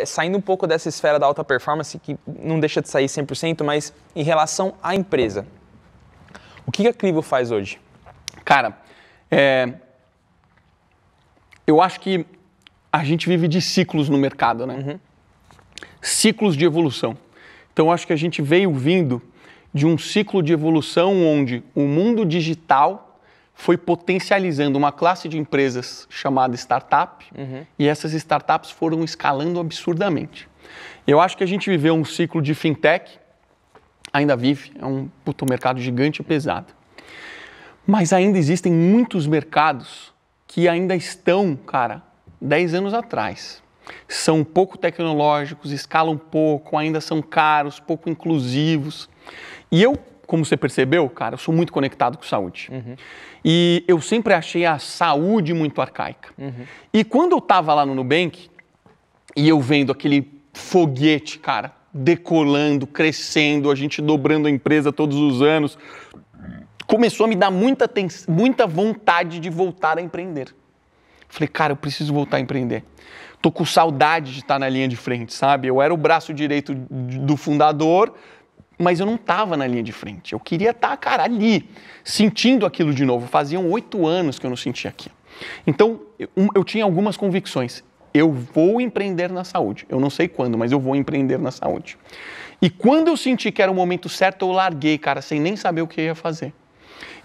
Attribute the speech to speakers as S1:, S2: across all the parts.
S1: saindo um pouco dessa esfera da alta performance, que não deixa de sair 100%, mas em relação à empresa, o que a Clivo faz hoje?
S2: Cara, eu acho que a gente vive de ciclos no mercado, né?
S1: Uhum.
S2: Ciclos de evolução. Então, eu acho que a gente veio vindo de um ciclo de evolução onde o mundo digital foi potencializando uma classe de empresas chamada startup, e essas startups foram escalando absurdamente. Eu acho que a gente viveu um ciclo de fintech, ainda vive, é um mercado gigante e pesado. Mas ainda existem muitos mercados que ainda estão, cara, 10 anos atrás. São pouco tecnológicos, escalam pouco, ainda são caros, pouco inclusivos. E eu, como você percebeu, cara, eu sou muito conectado com saúde. E eu sempre achei a saúde muito arcaica. E quando eu estava lá no Nubank, e eu vendo aquele foguete, cara, decolando, crescendo, a gente dobrando a empresa todos os anos, começou a me dar muita vontade de voltar a empreender. Falei, cara, eu preciso voltar a empreender. Tô com saudade de estar na linha de frente, sabe? Eu era o braço direito do fundador, mas eu não estava na linha de frente. Eu queria estar, cara, ali, sentindo aquilo de novo. Faziam 8 anos que eu não sentia aquilo. Então, eu tinha algumas convicções. Eu vou empreender na saúde. Eu não sei quando, mas eu vou empreender na saúde. E quando eu senti que era o momento certo, eu larguei, cara, sem nem saber o que eu ia fazer.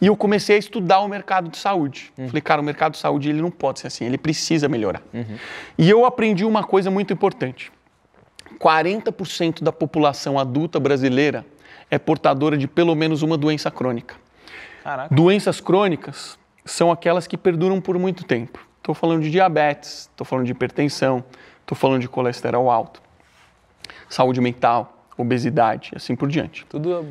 S2: E eu comecei a estudar o mercado de saúde. Falei, cara, o mercado de saúde ele não pode ser assim, ele precisa melhorar. E eu aprendi uma coisa muito importante. 40% da população adulta brasileira é portadora de pelo menos uma doença crônica.
S1: Caraca.
S2: Doenças crônicas são aquelas que perduram por muito tempo. Estou falando de diabetes, estou falando de hipertensão, estou falando de colesterol alto, saúde mental, obesidade, assim por diante.
S1: Tudo,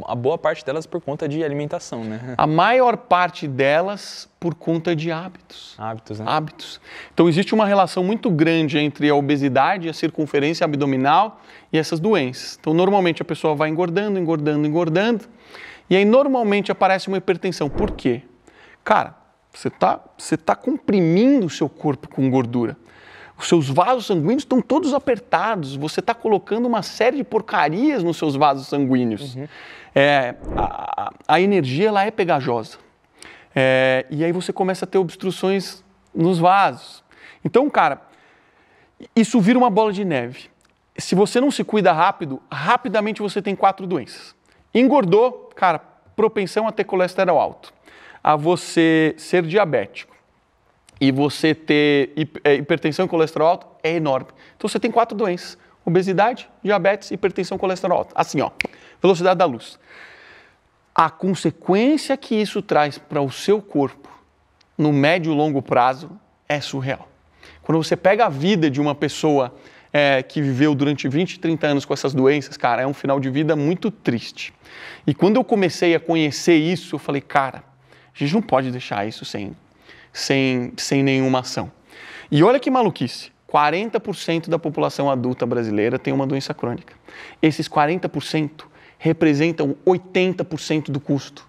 S1: a boa parte delas por conta de alimentação, né?
S2: A maior parte delas por conta de hábitos.
S1: Hábitos, né?
S2: Hábitos. Então existe uma relação muito grande entre a obesidade, a circunferência abdominal e essas doenças. Então normalmente a pessoa vai engordando, engordando, engordando, e aí normalmente aparece uma hipertensão. Por quê? Cara, você tá comprimindo o seu corpo com gordura. Os seus vasos sanguíneos estão todos apertados, você está colocando uma série de porcarias nos seus vasos sanguíneos. A energia ela é pegajosa. E aí você começa a ter obstruções nos vasos. Então, cara, isso vira uma bola de neve. Se você não se cuida rápido, rapidamente você tem 4 doenças. Engordou, cara, propensão a ter colesterol alto, a você ser diabético, e você ter hipertensão e colesterol alto é enorme. Então você tem 4 doenças: obesidade, diabetes, hipertensão e colesterol alto. Assim, ó, velocidade da luz. A consequência que isso traz para o seu corpo no médio e longo prazo é surreal. Quando você pega a vida de uma pessoa que viveu durante 20, 30 anos com essas doenças, cara, é um final de vida muito triste. E quando eu comecei a conhecer isso, eu falei, cara, a gente não pode deixar isso sem nenhuma ação. E olha que maluquice, 40% da população adulta brasileira tem uma doença crônica. Esses 40% representam 80% do custo.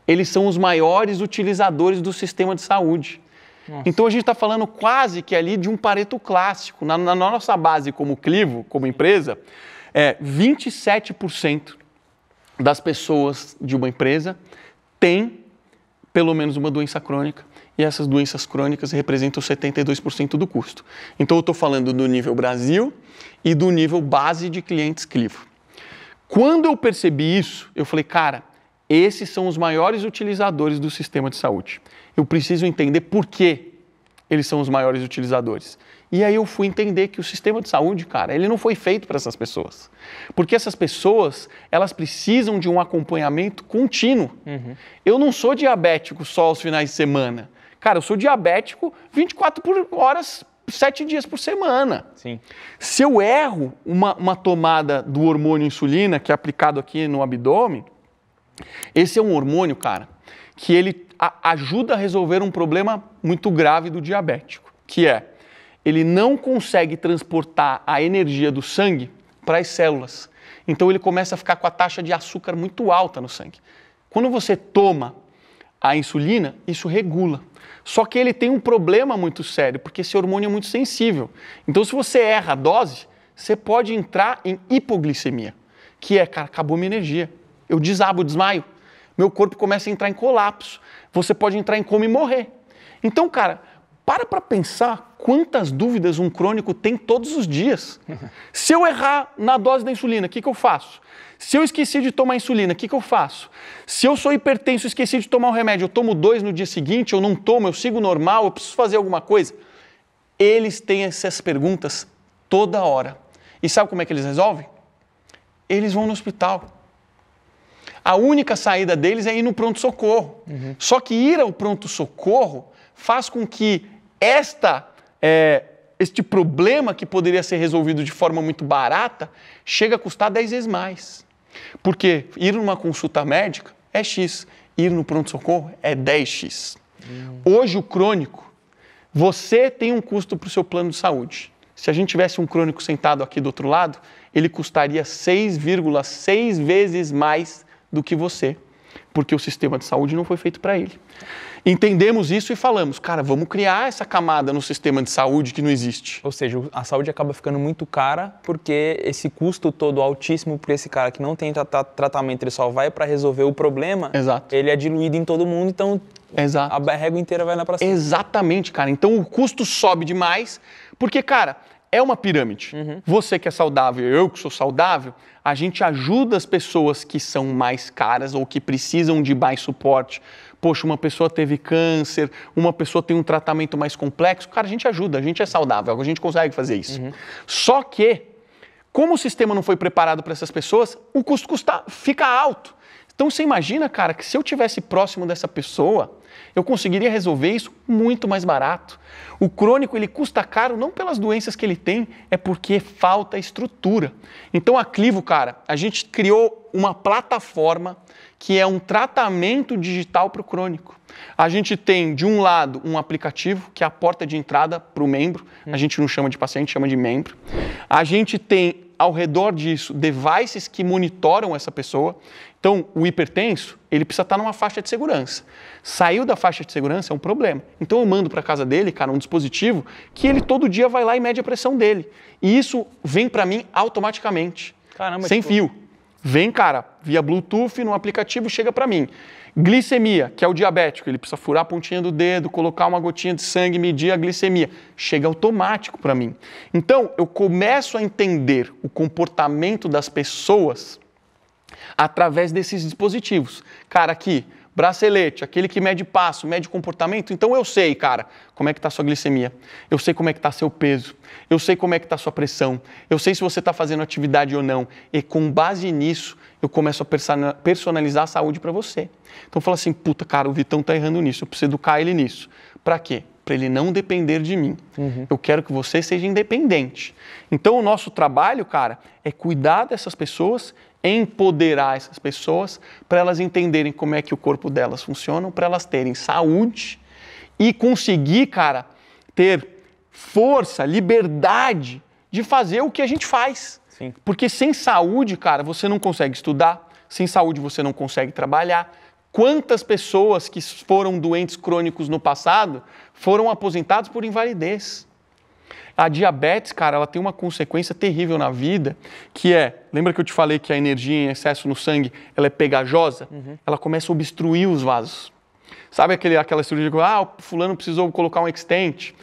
S2: Eles são os maiores utilizadores do sistema de saúde. Nossa. Então a gente está falando quase que ali de um Pareto clássico. Na nossa base como Clivo, como empresa, 27% das pessoas de uma empresa têm pelo menos uma doença crônica. E essas doenças crônicas representam 72% do custo. Então eu estou falando do nível Brasil e do nível base de clientes Clivo. Quando eu percebi isso, eu falei, cara, esses são os maiores utilizadores do sistema de saúde. Eu preciso entender por que eles são os maiores utilizadores. E aí eu fui entender que o sistema de saúde, cara, ele não foi feito para essas pessoas. Porque essas pessoas, elas precisam de um acompanhamento contínuo. Eu não sou diabético só aos finais de semana. Cara, eu sou diabético 24 horas, 7 dias por semana.
S1: Sim.
S2: Se eu erro uma tomada do hormônio insulina, que é aplicado aqui no abdômen, esse é um hormônio, cara, que ele ajuda a resolver um problema muito grave do diabético, que é, ele não consegue transportar a energia do sangue para as células. Então ele começa a ficar com a taxa de açúcar muito alta no sangue. Quando você toma a insulina, isso regula. Só que ele tem um problema muito sério, porque esse hormônio é muito sensível. Então, se você erra a dose, você pode entrar em hipoglicemia, que é, cara, acabou minha energia. Eu desabo, desmaio. Meu corpo começa a entrar em colapso. Você pode entrar em coma e morrer. Então, cara, para pensar quantas dúvidas um crônico tem todos os dias. Se eu errar na dose da insulina, o que eu faço? Se eu esqueci de tomar insulina, o que eu faço? Se eu sou hipertenso e esqueci de tomar o remédio, eu tomo 2 no dia seguinte, eu não tomo, eu sigo normal, eu preciso fazer alguma coisa? Eles têm essas perguntas toda hora. E sabe como é que eles resolvem? Eles vão no hospital. A única saída deles é ir no pronto-socorro. Só que ir ao pronto-socorro faz com que este problema que poderia ser resolvido de forma muito barata chega a custar 10 vezes mais. Porque ir numa consulta médica é X, ir no pronto-socorro é 10X. Hoje o crônico, você tem um custo para o seu plano de saúde. Se a gente tivesse um crônico sentado aqui do outro lado, ele custaria 6,6 vezes mais do que você, porque o sistema de saúde não foi feito para ele. Entendemos isso e falamos, cara, vamos criar essa camada no sistema de saúde que não existe.
S1: Ou seja, a saúde acaba ficando muito cara porque esse custo todo altíssimo para esse cara que não tem tratamento, ele só vai para resolver o problema.
S2: Exato.
S1: Ele é diluído em todo mundo, então
S2: exato.
S1: A régua inteira vai lá para cima.
S2: Exatamente, cara. Então o custo sobe demais porque, cara, é uma pirâmide. Você que é saudável, eu que sou saudável, a gente ajuda as pessoas que são mais caras ou que precisam de mais suporte. Poxa, uma pessoa teve câncer, uma pessoa tem um tratamento mais complexo. Cara, a gente ajuda, a gente é saudável, a gente consegue fazer isso. Só que, como o sistema não foi preparado para essas pessoas, o custo fica alto. Então você imagina, cara, que se eu estivesse próximo dessa pessoa, eu conseguiria resolver isso muito mais barato. O crônico, ele custa caro não pelas doenças que ele tem, é porque falta estrutura. Então a Clivo, cara, a gente criou uma plataforma que é um tratamento digital para o crônico. A gente tem, de um lado, um aplicativo, que é a porta de entrada para o membro. A gente não chama de paciente, chama de membro. A gente tem, ao redor disso, devices que monitoram essa pessoa. Então, o hipertenso, ele precisa estar numa faixa de segurança. Saiu da faixa de segurança é um problema. Então, eu mando para casa dele, cara, um dispositivo que ele todo dia vai lá e mede a pressão dele. E isso vem para mim automaticamente.
S1: Caramba,
S2: sem fio. Vem, cara, via Bluetooth no aplicativo, chega para mim. Glicemia, que é o diabético, ele precisa furar a pontinha do dedo, colocar uma gotinha de sangue, medir a glicemia. Chega automático para mim. Então, eu começo a entender o comportamento das pessoas através desses dispositivos. Cara, aqui, bracelete, aquele que mede passo, mede comportamento. Então eu sei, cara, como é que está a sua glicemia. Eu sei como é que está seu peso. Eu sei como é que está a sua pressão. Eu sei se você está fazendo atividade ou não. E com base nisso, eu começo a personalizar a saúde para você. Então eu falo assim, puta, cara, o Vitão está errando nisso. Eu preciso educar ele nisso. Para quê? Para ele não depender de mim. Eu quero que você seja independente. Então o nosso trabalho, cara, é cuidar dessas pessoas, empoderar essas pessoas para elas entenderem como é que o corpo delas funciona, para elas terem saúde e conseguir, cara, ter força, liberdade de fazer o que a gente faz.
S1: Sim.
S2: Porque sem saúde, cara, você não consegue estudar, sem saúde você não consegue trabalhar. Quantas pessoas que foram doentes crônicos no passado foram aposentadas por invalidez? A diabetes, cara, ela tem uma consequência terrível na vida, que é, lembra que eu te falei que a energia em excesso no sangue, ela é pegajosa? Ela começa a obstruir os vasos. Sabe aquela cirurgia que, o fulano precisou colocar um extente?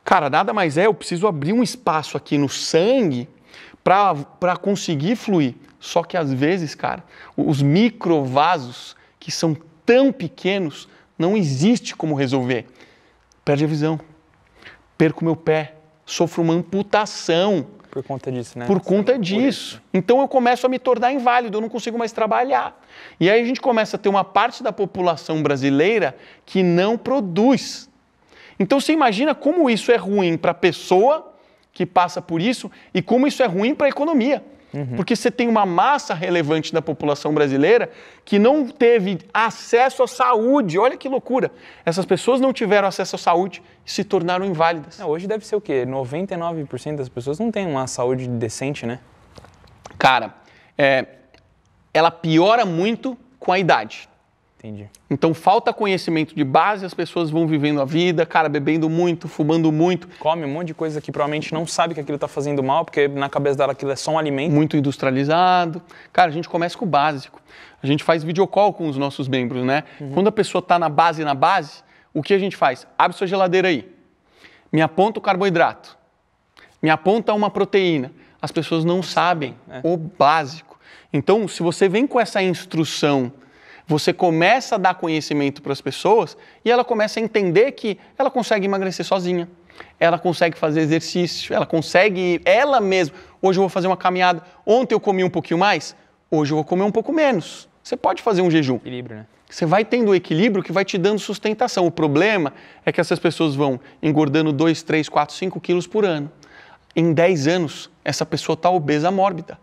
S2: Cara, nada mais eu preciso abrir um espaço aqui no sangue para conseguir fluir. Só que às vezes, cara, os microvasos, que são tão pequenos, não existe como resolver. Perde a visão, perco meu pé, sofro uma amputação.
S1: Por conta disso, né?
S2: Por conta disso. Então eu começo a me tornar inválido, eu não consigo mais trabalhar. E aí a gente começa a ter uma parte da população brasileira que não produz. Então você imagina como isso é ruim para a pessoa que passa por isso e como isso é ruim para a economia. Porque você tem uma massa relevante da população brasileira que não teve acesso à saúde. Olha que loucura. Essas pessoas não tiveram acesso à saúde e se tornaram inválidas.
S1: Hoje deve ser o quê? 99% das pessoas não têm uma saúde decente, né?
S2: Cara, ela piora muito com a idade.
S1: Entendi.
S2: Então falta conhecimento de base, as pessoas vão vivendo a vida, cara, bebendo muito, fumando muito.
S1: Come um monte de coisa que provavelmente não sabe que aquilo está fazendo mal, porque na cabeça dela aquilo é só um alimento.
S2: Muito industrializado. Cara, a gente começa com o básico. A gente faz videocall com os nossos membros, né? Quando a pessoa está na base, o que a gente faz? Abre sua geladeira aí. Me aponta o carboidrato. Me aponta uma proteína. As pessoas não sabem o básico. Então, se você vem com essa instrução, você começa a dar conhecimento para as pessoas e ela começa a entender que ela consegue emagrecer sozinha, ela consegue fazer exercício, ela consegue, ela mesma. Hoje eu vou fazer uma caminhada, ontem eu comi um pouquinho mais, hoje eu vou comer um pouco menos. Você pode fazer um jejum.
S1: Equilíbrio, né?
S2: Você vai tendo o equilíbrio que vai te dando sustentação. O problema é que essas pessoas vão engordando 2, 3, 4, 5 quilos por ano. Em 10 anos, essa pessoa está obesa mórbida.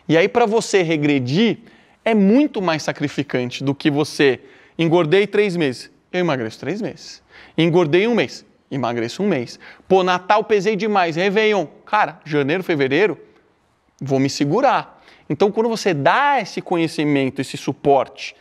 S2: E aí, para você regredir, é muito mais sacrificante do que você engordei 3 meses. Eu emagreço 3 meses. Engordei 1 mês. Emagreço 1 mês. Pô, Natal pesei demais. Réveillon. Cara, janeiro, fevereiro, vou me segurar. Então, quando você dá esse conhecimento, esse suporte,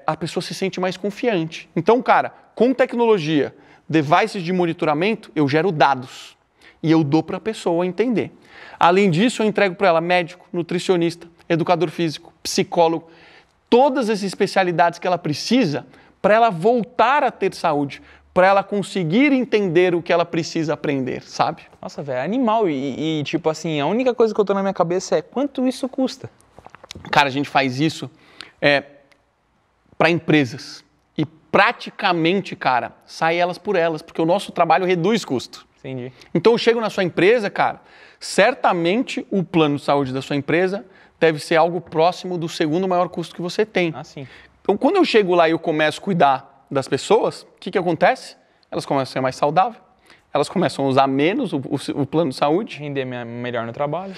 S2: a pessoa se sente mais confiante. Então, cara, com tecnologia, devices de monitoramento, eu gero dados e eu dou para a pessoa entender. Além disso, eu entrego para ela médico, nutricionista, educador físico, psicólogo, todas as especialidades que ela precisa para ela voltar a ter saúde, para ela conseguir entender o que ela precisa aprender, sabe?
S1: Nossa, velho, é animal. E tipo assim, a única coisa que eu tô na minha cabeça é quanto isso custa?
S2: Cara, a gente faz isso para empresas e praticamente, cara, sai elas por elas, porque o nosso trabalho reduz custo.
S1: Entendi.
S2: Então eu chego na sua empresa, cara, certamente o plano de saúde da sua empresa deve ser algo próximo do segundo maior custo que você tem.
S1: Ah, sim.
S2: Então quando eu chego lá e eu começo a cuidar das pessoas, o que acontece? Elas começam a ser mais saudáveis, elas começam a usar menos o plano de saúde.
S1: Render melhor no trabalho.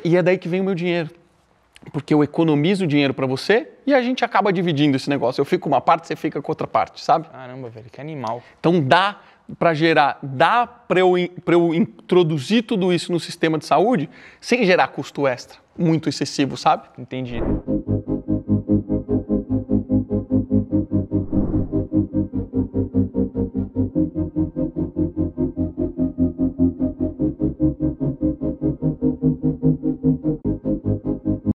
S2: E é daí que vem o meu dinheiro. Porque eu economizo dinheiro para você e a gente acaba dividindo esse negócio. Eu fico com uma parte, você fica com outra parte, sabe?
S1: Caramba, velho, que animal.
S2: Então dá para gerar, dá para eu introduzir tudo isso no sistema de saúde sem gerar custo extra muito excessivo, sabe?
S1: Entendi.